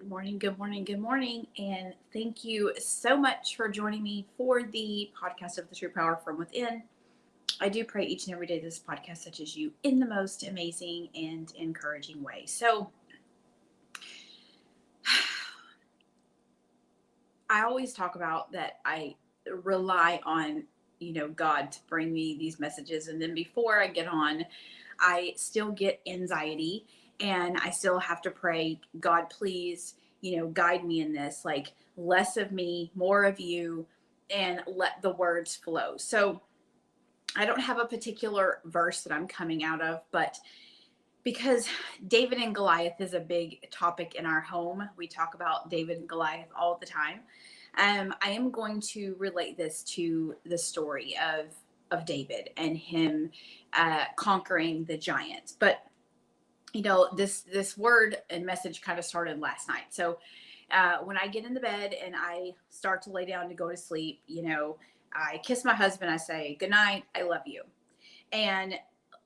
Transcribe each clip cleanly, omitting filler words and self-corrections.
Good morning, good morning, good morning. And thank you so much for joining me for the podcast of the True Power from Within. I do pray each and every day this podcast touches you in the most amazing and encouraging way. So, I always talk about that I rely on, God to bring me these messages. And then before I get on, I still get anxiety and I still have to pray, God, please, guide me in this, like less of me, more of you, and let the words flow. So I don't have a particular verse that I'm coming out of, but because David and Goliath is a big topic in our home, we talk about David and Goliath all the time. I am going to relate this to the story of David and him conquering the giants. But this word and message kind of started last night. So when I get in the bed and I start to lay down to go to sleep, I kiss my husband. I say, "Good night. I love you." And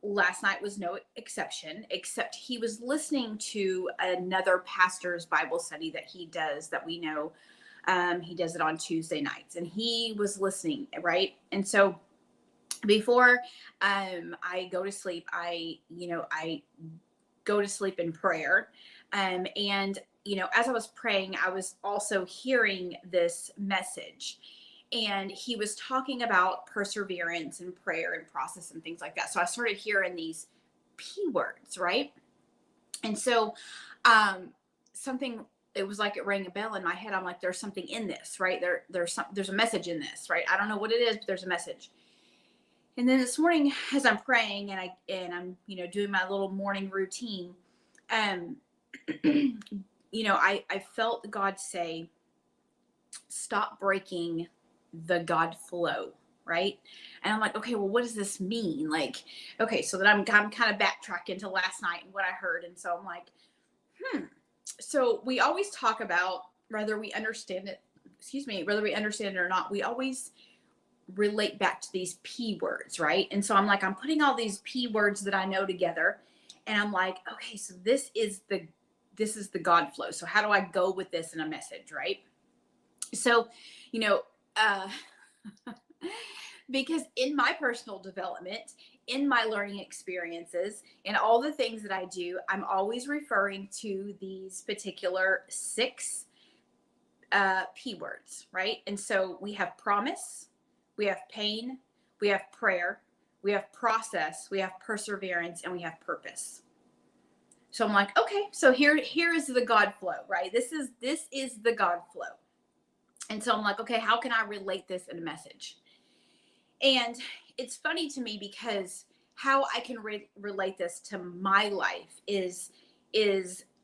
last night was no exception, except he was listening to another pastor's Bible study that he does that we know. He does it on Tuesday nights, and he was listening, right? And so before I go to sleep, I go to sleep in prayer. And as I was praying, I was also hearing this message. And he was talking about perseverance and prayer and process and things like that. So I started hearing these P words, right? And so something, it was like it rang a bell in my head. I'm like, there's something in this, right? There's a message in this, right? I don't know what it is, but there's a message. And then this morning, as I'm praying and I'm doing my little morning routine, um, I felt God say, "Stop breaking the God flow." Right. And I'm like, okay, well, what does this mean? Like, okay, so that I'm kind of backtracking to last night and what I heard. And so I'm like, so we always talk about whether we understand it, whether we understand it or not, we always relate back to these P words, right? And so I'm like, I'm putting all these P words that I know together, and I'm like, okay, so this is the God flow. So how do I go with this in a message, right? So, you know, uh, because in my personal development, in my learning experiences, and all the things that I do, I'm always referring to these particular six P words, right? And so we have promise, we have pain, we have prayer, we have process, we have perseverance, and we have purpose. So I'm like, okay, so here is the God flow, right? This is the God flow. And so I'm like, okay, how can I relate this in a message? And it's funny to me because how I can relate this to my life is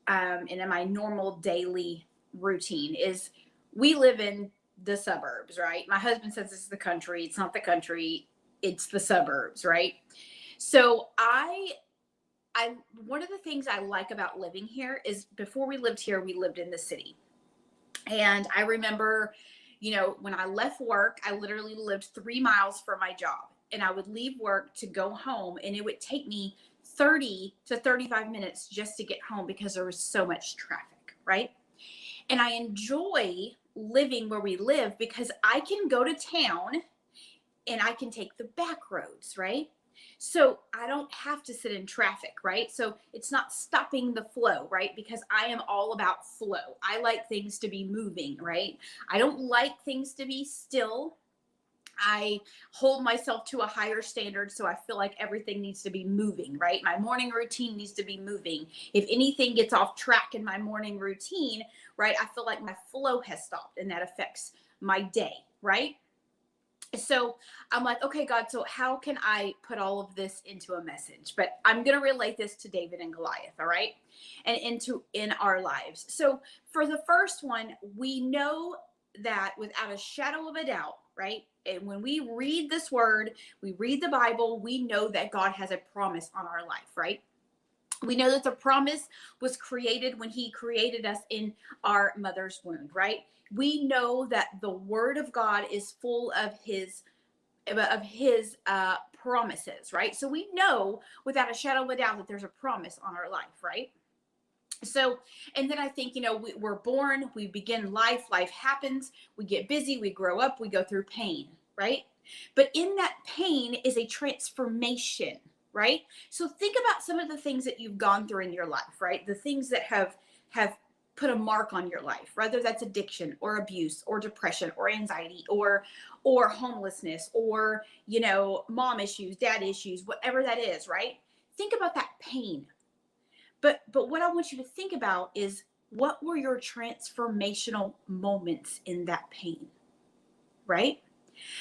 and in my normal daily routine is we live in the suburbs, right? My husband says this is the country. It's not the country. It's the suburbs, right? So I one of the things I like about living here is before we lived here, we lived in the city. And I remember, when I left work, I literally lived 3 miles from my job. And I would leave work to go home, and it would take me 30 to 35 minutes just to get home because there was so much traffic, right? And I enjoy living where we live because I can go to town and I can take the back roads, right? So I don't have to sit in traffic, right? So it's not stopping the flow, right? Because I am all about flow. I like things to be moving, right? I don't like things to be still. I hold myself to a higher standard, so I feel like everything needs to be moving, right? My morning routine needs to be moving. If anything gets off track in my morning routine, right, I feel like my flow has stopped and that affects my day, right? So I'm like, okay, God, so how can I put all of this into a message? But I'm going to relate this to David and Goliath, all right? And in our lives. So for the first one, we know that without a shadow of a doubt, right? And when we read this word, we read the Bible, we know that God has a promise on our life, right? We know that the promise was created when he created us in our mother's womb, right? We know that the word of God is full of his promises, right? So we know without a shadow of a doubt that there's a promise on our life, right? So, and then I think, we're born, we begin life, life happens, we get busy, we grow up, we go through pain, right? But in that pain is a transformation, right? So think about some of the things that you've gone through in your life, right? The things that have put a mark on your life, whether that's addiction or abuse or depression or anxiety or homelessness or, mom issues, dad issues, whatever that is, right? Think about that pain. But what I want you to think about is, what were your transformational moments in that pain, right?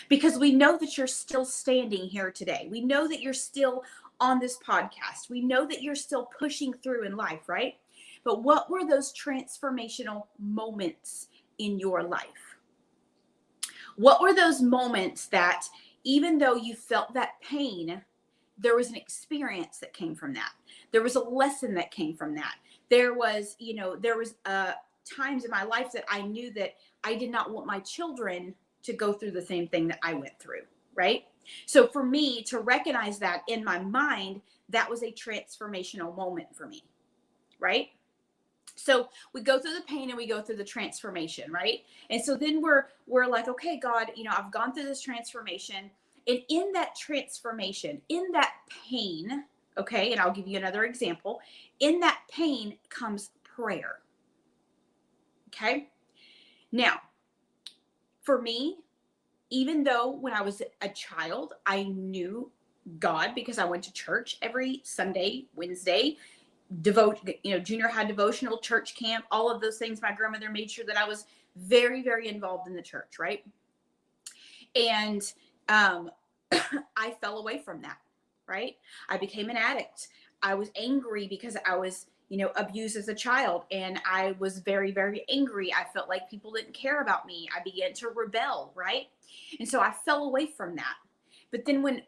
Because we know that you're still standing here today. We know that you're still on this podcast. We know that you're still pushing through in life, right? But what were those transformational moments in your life? What were those moments that, even though you felt that pain, there was an experience that came from that? There was a lesson that came from that. There was, times in my life that I knew that I did not want my children to go through the same thing that I went through, right? So for me to recognize that in my mind, that was a transformational moment for me, right? So we go through the pain and we go through the transformation, right? And so then we're like, okay, God, I've gone through this transformation. And in that transformation, in that pain, okay, and I'll give you another example. In that pain comes prayer. Okay. Now, for me, even though when I was a child, I knew God because I went to church every Sunday, Wednesday, junior high devotional, church camp, all of those things. My grandmother made sure that I was very, very involved in the church, right? And I fell away from that, right? I became an addict. I was angry because I was, abused as a child, and I was very, very angry. I felt like people didn't care about me. I began to rebel, right? And so I fell away from that. But then when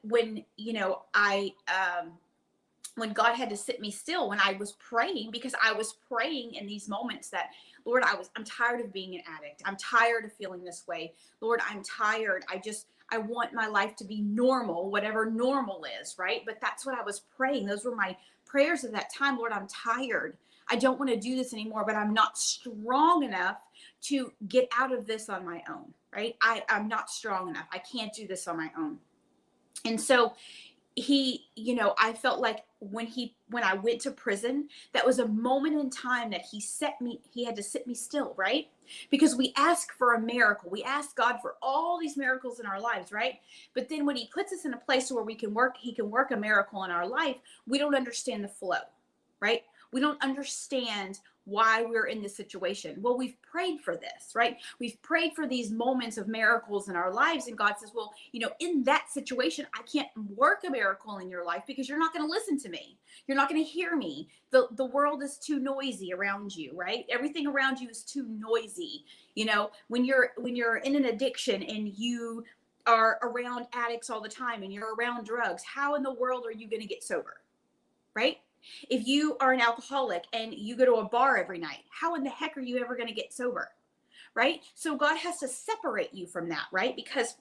God had to sit me still, when I was praying, because I was praying in these moments that, Lord, I'm tired of being an addict. I'm tired of feeling this way. Lord, I'm tired. I want my life to be normal, whatever normal is, right? But that's what I was praying. Those were my prayers at that time. Lord, I'm tired. I don't want to do this anymore, but I'm not strong enough to get out of this on my own, right? I'm not strong enough. I can't do this on my own. And so I felt like when I went to prison, that was a moment in time that he had to sit me still, right? Because we ask for a miracle. We ask God for all these miracles in our lives, right? But then when he puts us in a place where he can work a miracle in our life, we don't understand the flow, right? We don't understand why we're in this situation. Well, we've prayed for this, right? We've prayed for these moments of miracles in our lives. And God says, well, in that situation, I can't work a miracle in your life because you're not going to listen to me. You're not going to hear me. The world is too noisy around you, right? Everything around you is too noisy. When you're in an addiction and you are around addicts all the time and you're around drugs, how in the world are you going to get sober, right? If you are an alcoholic and you go to a bar every night, how in the heck are you ever going to get sober? Right? So God has to separate you from that, right? Because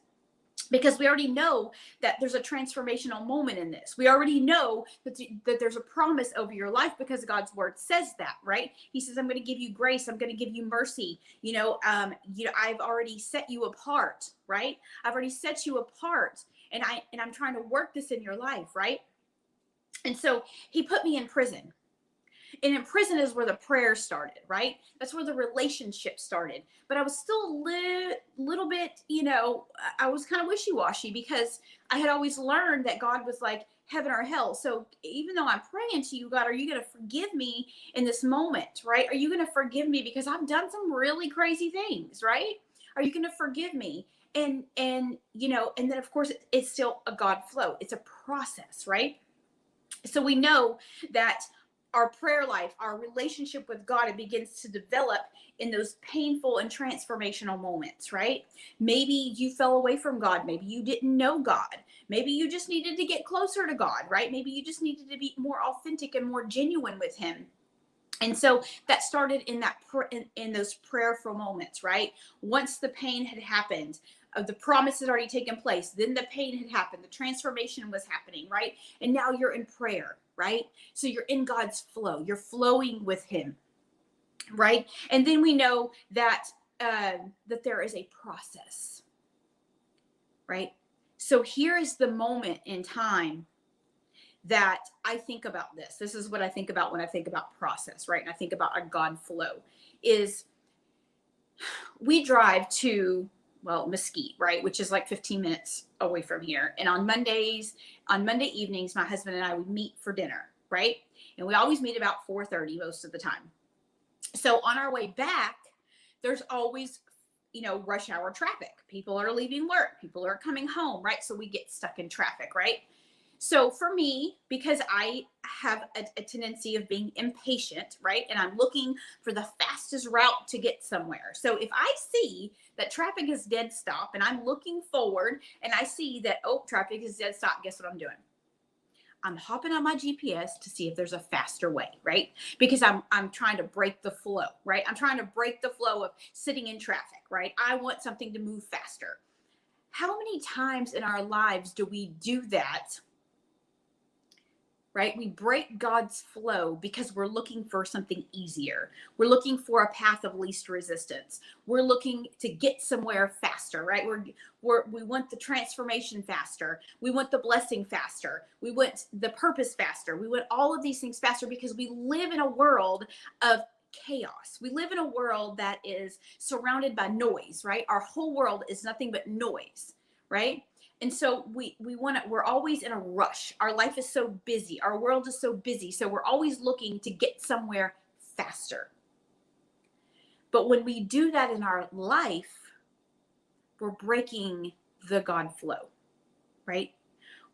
we already know that there's a transformational moment in this. We already know that there's a promise over your life because God's word says that, right? He says, I'm going to give you grace. I'm going to give you mercy. I've already set you apart, right? I've already set you apart, and I'm trying to work this in your life, right? And so he put me in prison. And in prison is where the prayer started, right? That's where the relationship started. But I was still a little bit, I was kind of wishy-washy because I had always learned that God was like heaven or hell. So even though I'm praying to you, God, are you going to forgive me in this moment, right? Are you going to forgive me because I've done some really crazy things, right? Are you going to forgive me? And then of course it's still a God flow. It's a process, right? So we know that our prayer life, our relationship with God, it begins to develop in those painful and transformational moments, right? Maybe you fell away from God. Maybe you didn't know God. Maybe you just needed to get closer to God, right? Maybe you just needed to be more authentic and more genuine with him. And so that started in in those prayerful moments, right? Once the pain had happened, the promise had already taken place, then the pain had happened, the transformation was happening, right? And now you're in prayer, right? So you're in God's flow, you're flowing with Him, right? And then we know that that there is a process, right? So here is the moment in time that I think about this. This is what I think about when I think about process, right? And I think about a God flow is we drive to, well, Mesquite, right? Which is like 15 minutes away from here. And on Monday evenings, my husband and I would meet for dinner, right? And we always meet about 4:30 most of the time. So on our way back, there's always, rush hour traffic. People are leaving work, people are coming home, right? So we get stuck in traffic, right? So for me, because I have a tendency of being impatient, right? And I'm looking for the fastest route to get somewhere. So if I see that traffic is dead stop and I'm looking forward and I see that, oh, traffic is dead stop, guess what I'm doing? I'm hopping on my GPS to see if there's a faster way, right? Because I'm trying to break the flow, right? I'm trying to break the flow of sitting in traffic, right? I want something to move faster. How many times in our lives do we do that? Right? We break God's flow because we're looking for something easier. We're looking for a path of least resistance. We're looking to get somewhere faster, right? We want the transformation faster. We want the blessing faster. We want the purpose faster. We want all of these things faster because we live in a world of chaos. We live in a world that is surrounded by noise, right? Our whole world is nothing but noise, right? And so we're always in a rush. Our life is so busy. Our world is so busy. So we're always looking to get somewhere faster. But when we do that in our life, we're breaking the God flow, right?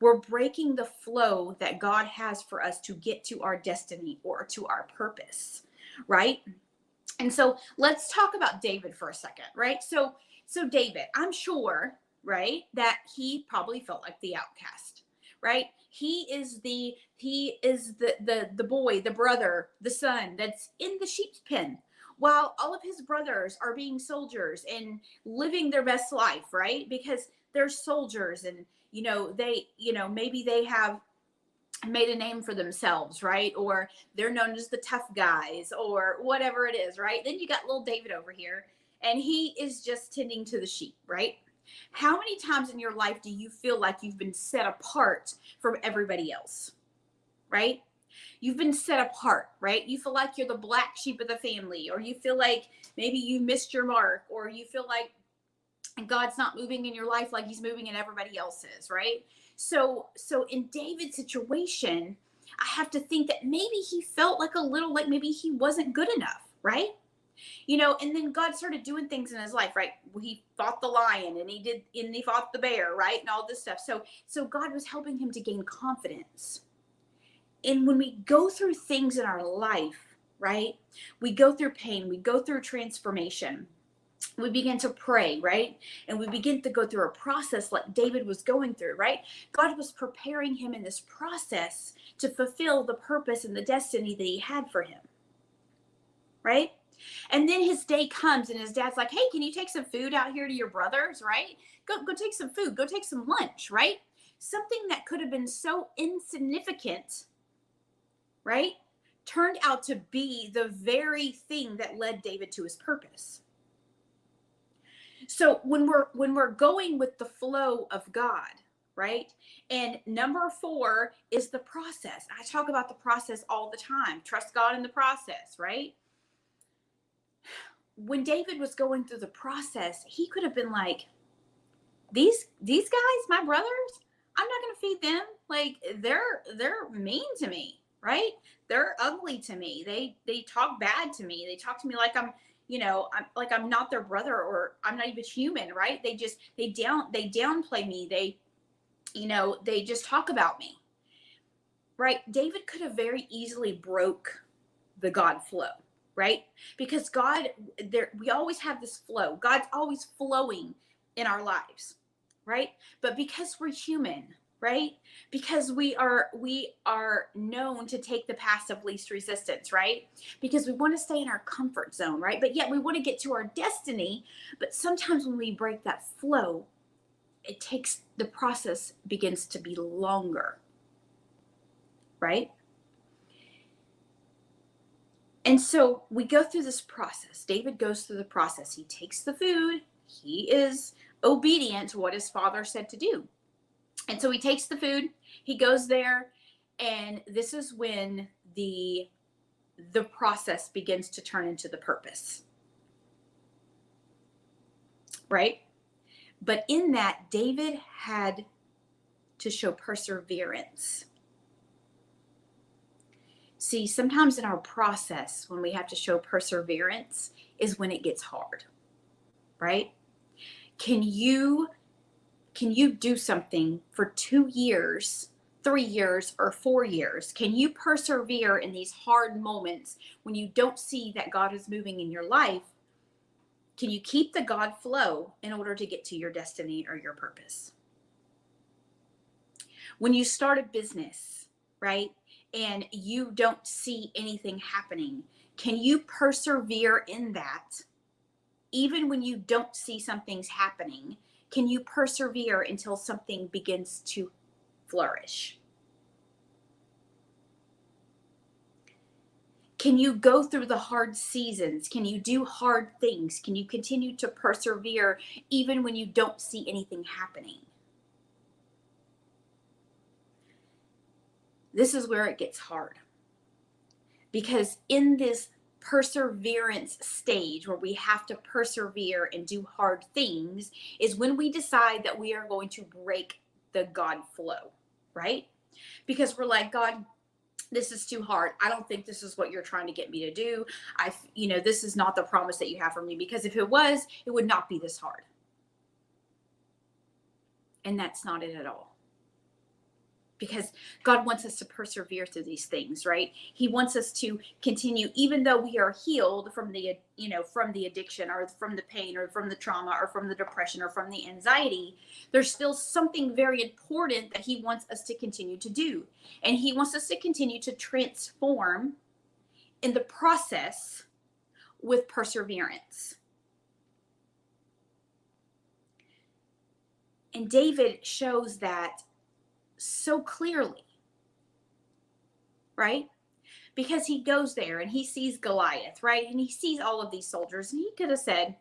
We're breaking the flow that God has for us to get to our destiny or to our purpose, right? And so let's talk about David for a second, right? So David, I'm sure, right, that he probably felt like the outcast, right? He is the boy, the brother, the son that's in the sheep's pen while all of his brothers are being soldiers and living their best life, right? Because they're soldiers and maybe they have made a name for themselves, right? Or they're known as the tough guys or whatever it is, right? Then you got little David over here and he is just tending to the sheep, right? How many times in your life do you feel like you've been set apart from everybody else, right? You've been set apart, right? You feel like you're the black sheep of the family, or you feel like maybe you missed your mark, or you feel like God's not moving in your life like he's moving in everybody else's, right? So in David's situation, I have to think that maybe he felt like a little like maybe he wasn't good enough, right? And then God started doing things in his life, right? He fought the lion and he fought the bear, right? And all this stuff. So God was helping him to gain confidence. And when we go through things in our life, right? We go through pain, we go through transformation. We begin to pray, right? And we begin to go through a process like David was going through, right? God was preparing him in this process to fulfill the purpose and the destiny that he had for him, right? And then his day comes and his dad's like, hey, can you take some food out here to your brothers, right? Go take some food, go take some lunch, right? Something that could have been so insignificant, right? Turned out to be the very thing that led David to his purpose. So when we're going with the flow of God, right? And number 4 is the process. I talk about the process all the time. Trust God in the process, right? When David was going through the process, he could have been like, these guys, my brothers, I'm not going to feed them. Like they're mean to me, right? They're ugly to me. They talk bad to me. They talk to me like I'm not their brother or I'm not even human, right? They downplay me. They just talk about me. Right? David could have very easily broke the God flow, right? Because we always have this flow. God's always flowing in our lives, right? But because we're human, right? Because we are known to take the path of least resistance, right? Because we want to stay in our comfort zone, right? But yet we want to get to our destiny. But sometimes when we break that flow, it takes the process begins to be longer, right? And so we go through this process. David goes through the process. He takes the food. He is obedient to what his father said to do. And so he takes the food, he goes there, and this is when the process begins to turn into the purpose. Right? But in that, David had to show perseverance. See, sometimes in our process, when we have to show perseverance, is when it gets hard. Right? Can you do something for 2 years, 3 years, or 4 years? Can you persevere in these hard moments when you don't see that God is moving in your life? Can you keep the God flow in order to get to your destiny or your purpose? When you start a business, right, and you don't see anything happening, can you persevere in that even when you don't see something's happening? Can you persevere until something begins to flourish? Can you go through the hard seasons? Can you do hard things? Can you continue to persevere even when you don't see anything happening? This is where it gets hard. Because in this perseverance stage where we have to persevere and do hard things is when we decide that we are going to break the God flow, right? Because we're like, God, this is too hard. I don't think this is what you're trying to get me to do. This is not the promise that you have for me, because if it was, it would not be this hard. And that's not it at all. Because God wants us to persevere through these things, right? He wants us to continue, even though we are healed from the addiction or from the pain or from the trauma or from the depression or from the anxiety. There's still something very important that he wants us to continue to do. And he wants us to continue to transform in the process with perseverance. And David shows that so clearly, right? Because he goes there and he sees Goliath, right? And he sees all of these soldiers, and he could have said,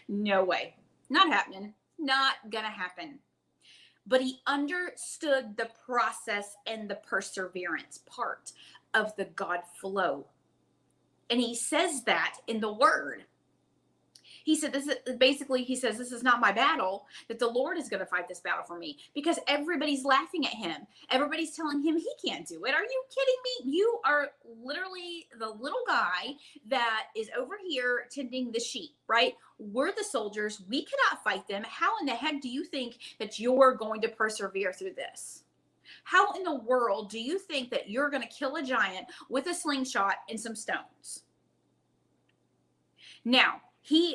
no way, not happening, not gonna happen. But he understood the process and the perseverance part of the God flow. And he says that in the word. He said, this is not my battle, that the Lord is going to fight this battle for me, because everybody's laughing at him. Everybody's telling him he can't do it. Are you kidding me? You are literally the little guy that is over here tending the sheep, right? We're the soldiers. We cannot fight them. How in the heck do you think that you're going to persevere through this? How in the world do you think that you're going to kill a giant with a slingshot and some stones? Now,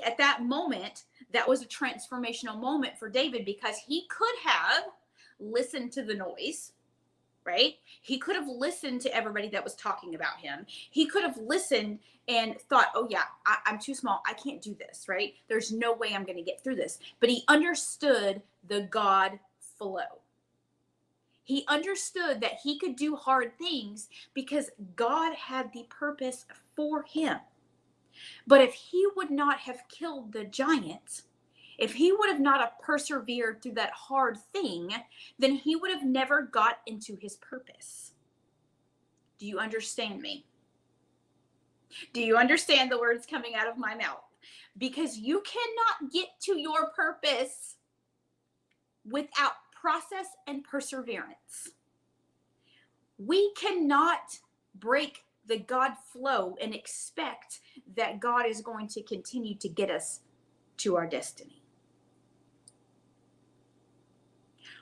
at that moment, that was a transformational moment for David, because he could have listened to the noise, right? He could have listened to everybody that was talking about him. He could have listened and thought, oh yeah, I'm too small. I can't do this, right? There's no way I'm going to get through this. But he understood the God flow. He understood that he could do hard things because God had the purpose for him. But if he would not have killed the giant, if he would have not have persevered through that hard thing, then he would have never got into his purpose. Do you understand me? Do you understand the words coming out of my mouth? Because you cannot get to your purpose without process and perseverance. We cannot break the God flow and expect that God is going to continue to get us to our destiny.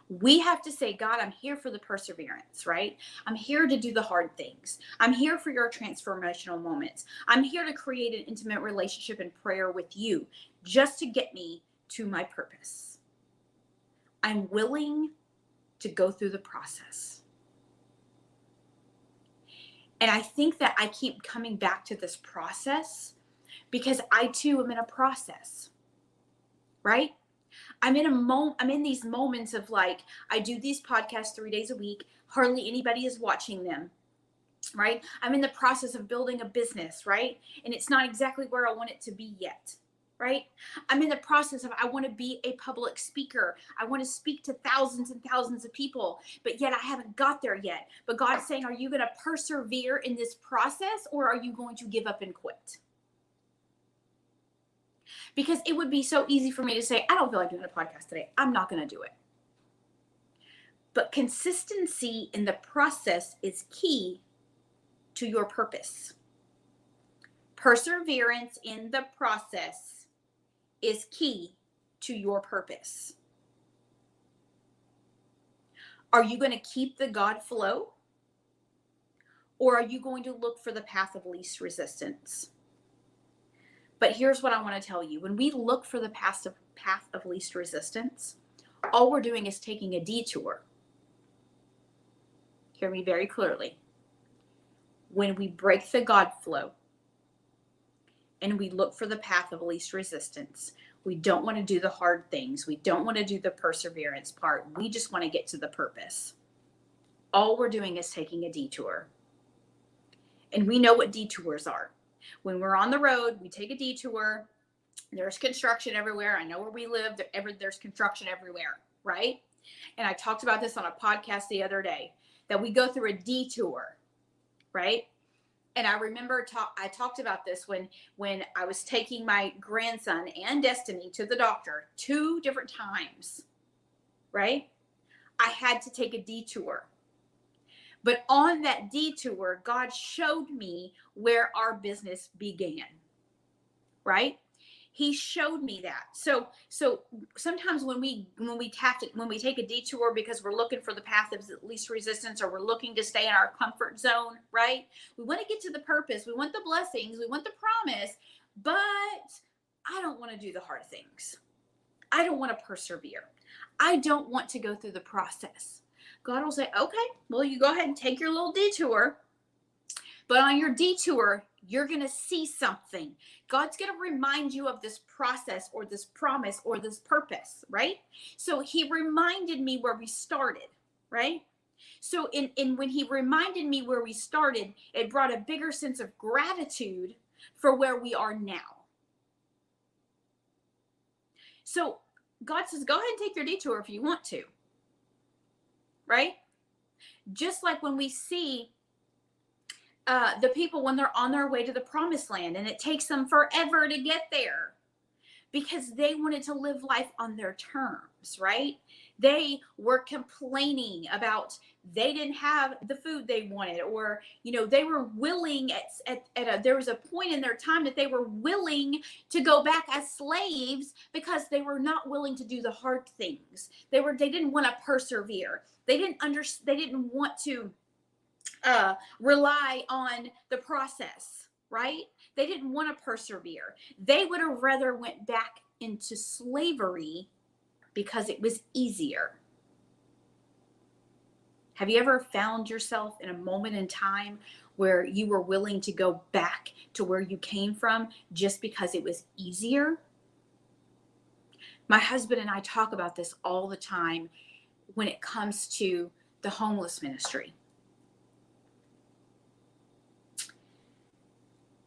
We have to say, God, I'm here for the perseverance, right? I'm here to do the hard things. I'm here for your transformational moments. I'm here to create an intimate relationship and prayer with you just to get me to my purpose. I'm willing to go through the process. And I think that I keep coming back to this process because I too am in a process, right? I'm in these moments of like, I do these podcasts 3 days a week. Hardly anybody is watching them, right? I'm in the process of building a business, right? And it's not exactly where I want it to be yet, right? I'm in the process of, I want to be a public speaker. I want to speak to thousands and thousands of people, but yet I haven't got there yet. But God's saying, are you going to persevere in this process, or are you going to give up and quit? Because it would be so easy for me to say, I don't feel like doing a podcast today. I'm not going to do it. But consistency in the process is key to your purpose. Perseverance in the process is key to your purpose. Are you going to keep the God flow? Or are you going to look for the path of least resistance? But here's what I want to tell you. When we look for the path of least resistance, all we're doing is taking a detour. Hear me very clearly. When we break the God flow and we look for the path of least resistance, we don't want to do the hard things. We don't want to do the perseverance part. We just want to get to the purpose. All we're doing is taking a detour. And we know what detours are. When we're on the road, we take a detour. There's construction everywhere. I know where we live. There's construction everywhere, right? And I talked about this on a podcast the other day, that we go through a detour, right? And I remember I talked about this when I was taking my grandson and Destiny to the doctor 2 different times, right? I had to take a detour. But on that detour, God showed me where our business began, right? He showed me that. So sometimes when we take a detour because we're looking for the path of least resistance, or we're looking to stay in our comfort zone, right? We want to get to the purpose. We want the blessings. We want the promise, but I don't want to do the hard things. I don't want to persevere. I don't want to go through the process. God will say, okay, well, you go ahead and take your little detour. But on your detour, you're going to see something. God's going to remind you of this process or this promise or this purpose, right? So he reminded me where we started, right? So when he reminded me where we started, it brought a bigger sense of gratitude for where we are now. So God says, go ahead and take your detour if you want to. Right? Just like when we see the people when they're on their way to the promised land and it takes them forever to get there because they wanted to live life on their terms, right? They were complaining about they didn't have the food they wanted, or, they were willing there was a point in their time that they were willing to go back as slaves because they were not willing to do the hard things. They didn't want to persevere. They didn't want to rely on the process, right? They didn't want to persevere. They would have rather went back into slavery because it was easier. Have you ever found yourself in a moment in time where you were willing to go back to where you came from just because it was easier? My husband and I talk about this all the time when it comes to the homeless ministry.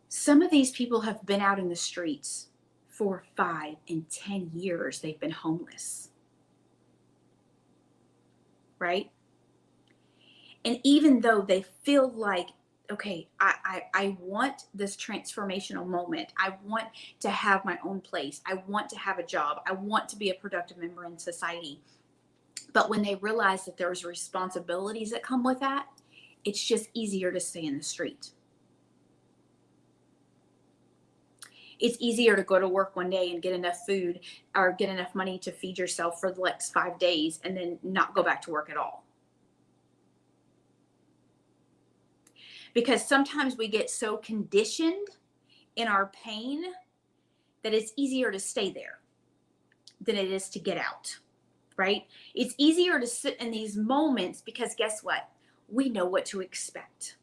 Some of these people have been out in the streets for 5 and 10 years. They've been homeless, right? And even though they feel like, okay, I want this transformational moment. I want to have my own place. I want to have a job. I want to be a productive member in society. But when they realize that there's responsibilities that come with that, it's just easier to stay in the street. It's easier to go to work one day and get enough food or get enough money to feed yourself for the next 5 days and then not go back to work at all. Because sometimes we get so conditioned in our pain that it's easier to stay there than it is to get out. right? It's easier to sit in these moments because guess what? We know what to expect.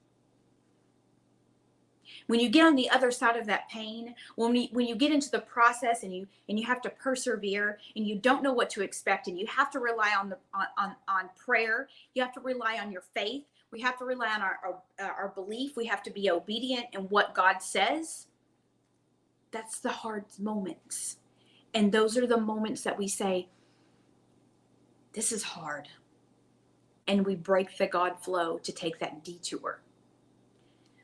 When you get on the other side of that pain, when you get into the process and you have to persevere and you don't know what to expect and you have to rely on prayer, you have to rely on your faith, we have to rely on our belief, we have to be obedient in what God says. That's the hard moments. And those are the moments that we say, this is hard. And we break the God flow to take that detour.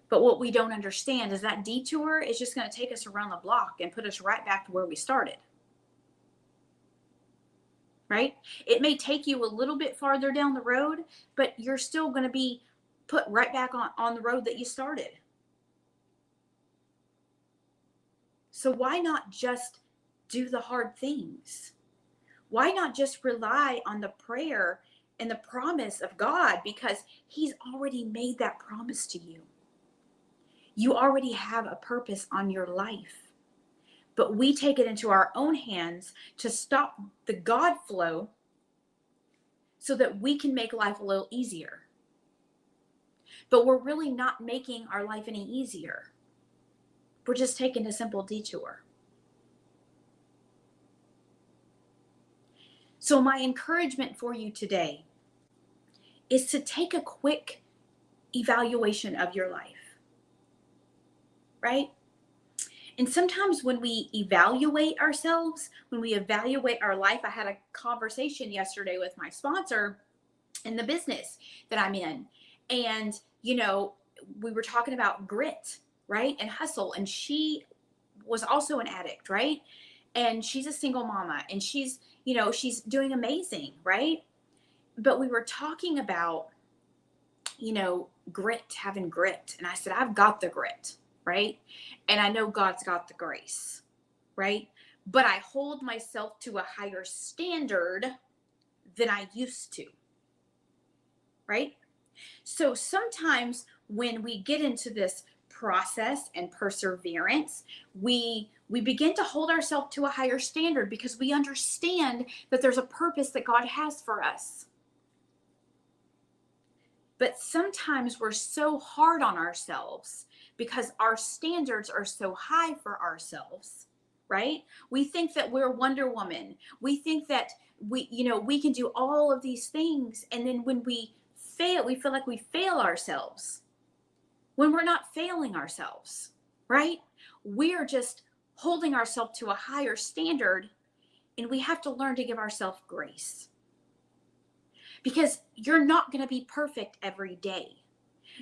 But what we don't understand is that detour is just going to take us around the block and put us right back to where we started. Right? It may take you a little bit farther down the road, but you're still going to be put right back on the road that you started. So why not just do the hard things? Why not just rely on the prayer and the promise of God, because he's already made that promise to you. You already have a purpose on your life, but we take it into our own hands to stop the God flow so that we can make life a little easier. But we're really not making our life any easier. We're just taking a simple detour. So my encouragement for you today is to take a quick evaluation of your life. Right? And sometimes when we evaluate ourselves, when we evaluate our life, I had a conversation yesterday with my sponsor in the business that I'm in. And, we were talking about grit, right? And hustle. And she was also an addict, right? And she's a single mama and she's doing amazing, right? But we were talking about, grit, having grit. And I said, I've got the grit. Right? And I know God's got the grace, right? But I hold myself to a higher standard than I used to, right? So sometimes when we get into this process and perseverance, we begin to hold ourselves to a higher standard because we understand that there's a purpose that God has for us. But sometimes we're so hard on ourselves because our standards are so high for ourselves, right? We think that we're Wonder Woman. We think that we can do all of these things. And then when we fail, we feel like we fail ourselves when we're not failing ourselves, right? We are just holding ourselves to a higher standard, and we have to learn to give ourselves grace. Because you're not going to be perfect every day.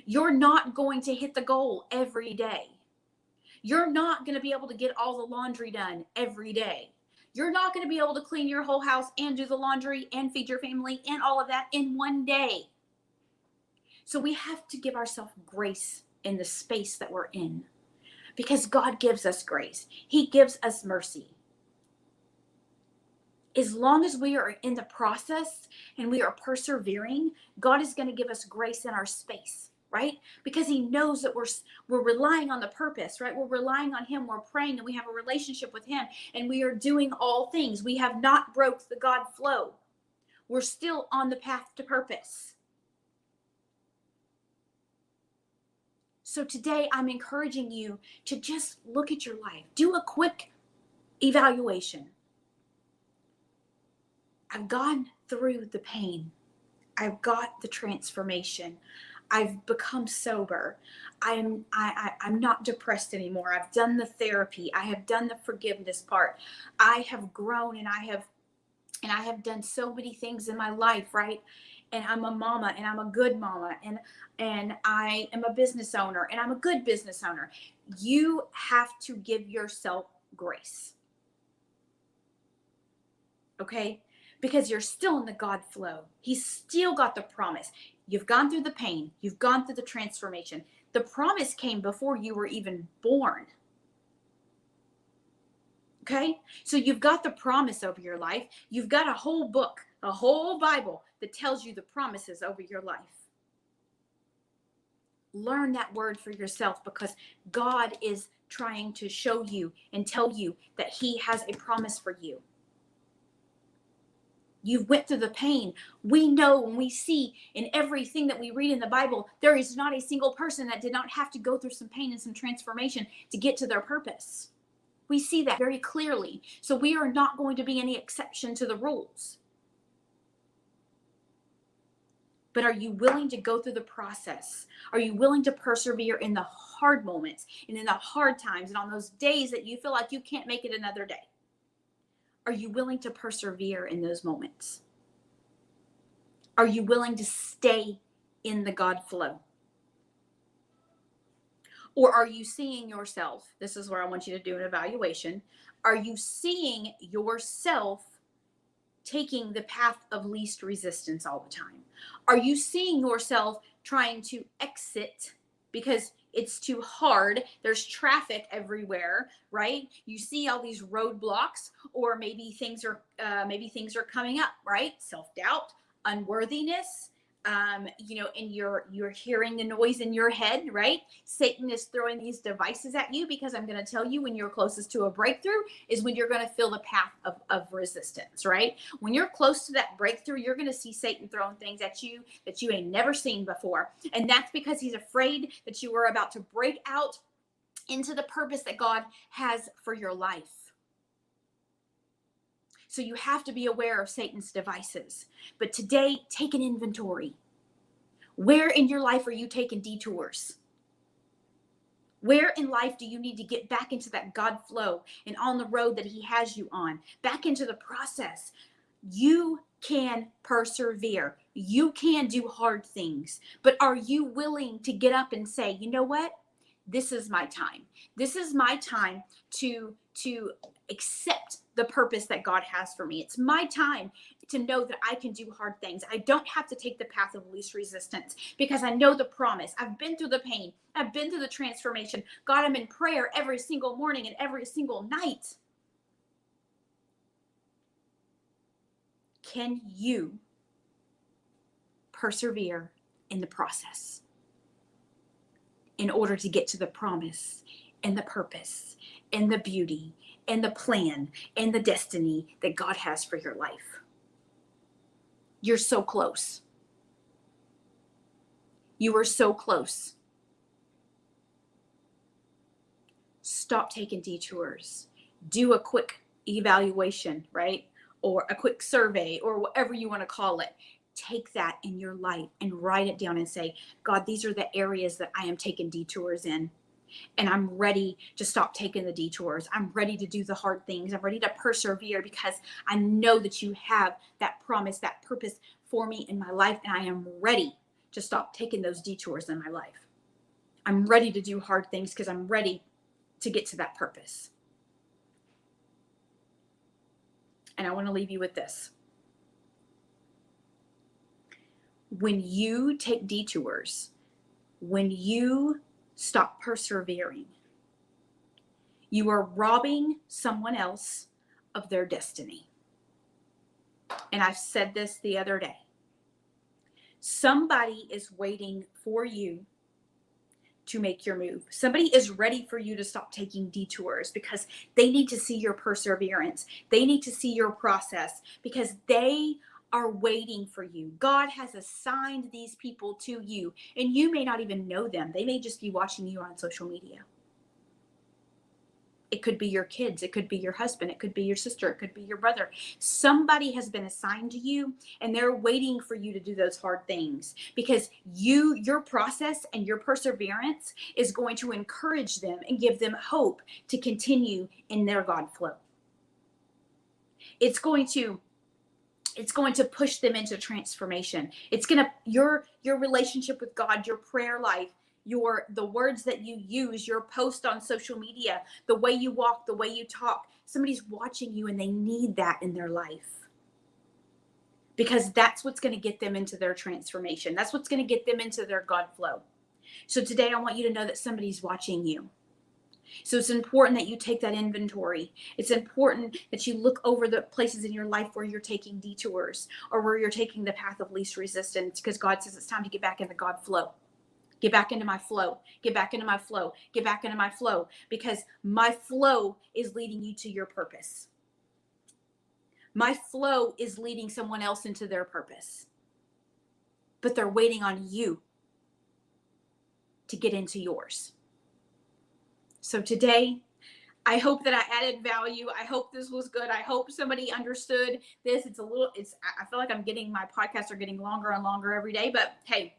You're not going to hit the goal every day. You're not going to be able to get all the laundry done every day. You're not going to be able to clean your whole house and do the laundry and feed your family and all of that in one day. So we have to give ourselves grace in the space that we're in, because God gives us grace. He gives us mercy. As long as we are in the process and we are persevering, God is going to give us grace in our space, right? Because he knows that we're relying on the purpose, right? We're relying on him. We're praying and we have a relationship with him and we are doing all things. We have not broke the God flow. We're still on the path to purpose. So today I'm encouraging you to just look at your life. Do a quick evaluation. I've gone through the pain. I've got the transformation. I've become sober. I'm not depressed anymore. I've done the therapy. I have done the forgiveness part. I have grown and I have done so many things in my life, right? And I'm a mama and I'm a good mama and I am a business owner and I'm a good business owner. You have to give yourself grace. Okay? Because you're still in the God flow. He's still got the promise. You've gone through the pain. You've gone through the transformation. The promise came before you were even born. Okay? So you've got the promise over your life. You've got a whole book, a whole Bible that tells you the promises over your life. Learn that word for yourself, because God is trying to show you and tell you that he has a promise for you. You've went through the pain. We know and we see in everything that we read in the Bible, there is not a single person that did not have to go through some pain and some transformation to get to their purpose. We see that very clearly. So we are not going to be any exception to the rules. But are you willing to go through the process? Are you willing to persevere in the hard moments and in the hard times and on those days that you feel like you can't make it another day? Are you willing to persevere in those moments? Are you willing to stay in the God flow? Or are you seeing yourself? This is where I want you to do an evaluation. Are you seeing yourself taking the path of least resistance all the time? Are you seeing yourself trying to exit because it's too hard? There's traffic everywhere, right? You see all these roadblocks, or maybe things are coming up, right? Self-doubt, unworthiness. And you're hearing the noise in your head, right? Satan is throwing these devices at you, because I'm going to tell you, when you're closest to a breakthrough is when you're going to feel the path of resistance, right? When you're close to that breakthrough, you're going to see Satan throwing things at you that you ain't never seen before. And that's because he's afraid that you are about to break out into the purpose that God has for your life. So you have to be aware of Satan's devices. But today, take an inventory. Where in your life are you taking detours? Where in life do you need to get back into that God flow and on the road that he has you on? Back into the process. You can persevere. You can do hard things. But are you willing to get up and say, you know what? This is my time. This is my time to accept the purpose that God has for me. It's my time to know that I can do hard things. I don't have to take the path of least resistance, because I know the promise. I've been through the pain. I've been through the transformation. God, I'm in prayer every single morning and every single night. Can you persevere in the process in order to get to the promise and the purpose and the beauty and the plan and the destiny that God has for your life? You're so close. You are so close. Stop taking detours. Do a quick evaluation, right? Or a quick survey, or whatever you want to call it. Take that in your life and write it down and say, God, these are the areas that I am taking detours in. And I'm ready to stop taking the detours. I'm ready to do the hard things. I'm ready to persevere, because I know that you have that promise, that purpose for me in my life. And I am ready to stop taking those detours in my life. I'm ready to do hard things because I'm ready to get to that purpose. And I want to leave you with this. When you take detours, when you stop persevering, you are robbing someone else of their destiny. And I said this the other day. Somebody is waiting for you to make your move. Somebody is ready for you to stop taking detours, because they need to see your perseverance. They need to see your process, because they are waiting for you. God has assigned these people to you, and you may not even know them. They may just be watching you on social media. It could be your kids. It could be your husband. It could be your sister. It could be your brother. Somebody has been assigned to you, and they're waiting for you to do those hard things, because your process and your perseverance is going to encourage them and give them hope to continue in their God flow. It's going to push them into transformation. It's going to, your relationship with God, your prayer life, the words that you use, your post on social media, the way you walk, the way you talk. Somebody's watching you, and they need that in their life, because that's what's going to get them into their transformation. That's what's going to get them into their God flow. So today I want you to know that somebody's watching you. So it's important that you take that inventory. It's important that you look over the places in your life where you're taking detours, or where you're taking the path of least resistance, because God says it's time to get back in the God flow. Get back into my flow. Get back into my flow. Get back into my flow, because my flow is leading you to your purpose. My flow is leading someone else into their purpose, but they're waiting on you to get into yours. So today, I hope that I added value. I hope this was good. I hope somebody understood this. I feel like my podcasts are getting longer and longer every day, but hey,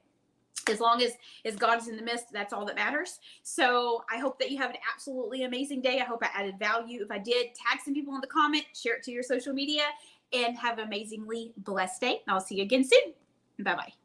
as long as God is in the midst, that's all that matters. So I hope that you have an absolutely amazing day. I hope I added value. If I did, tag some people in the comment, share it to your social media, and have an amazingly blessed day. I'll see you again soon. Bye-bye.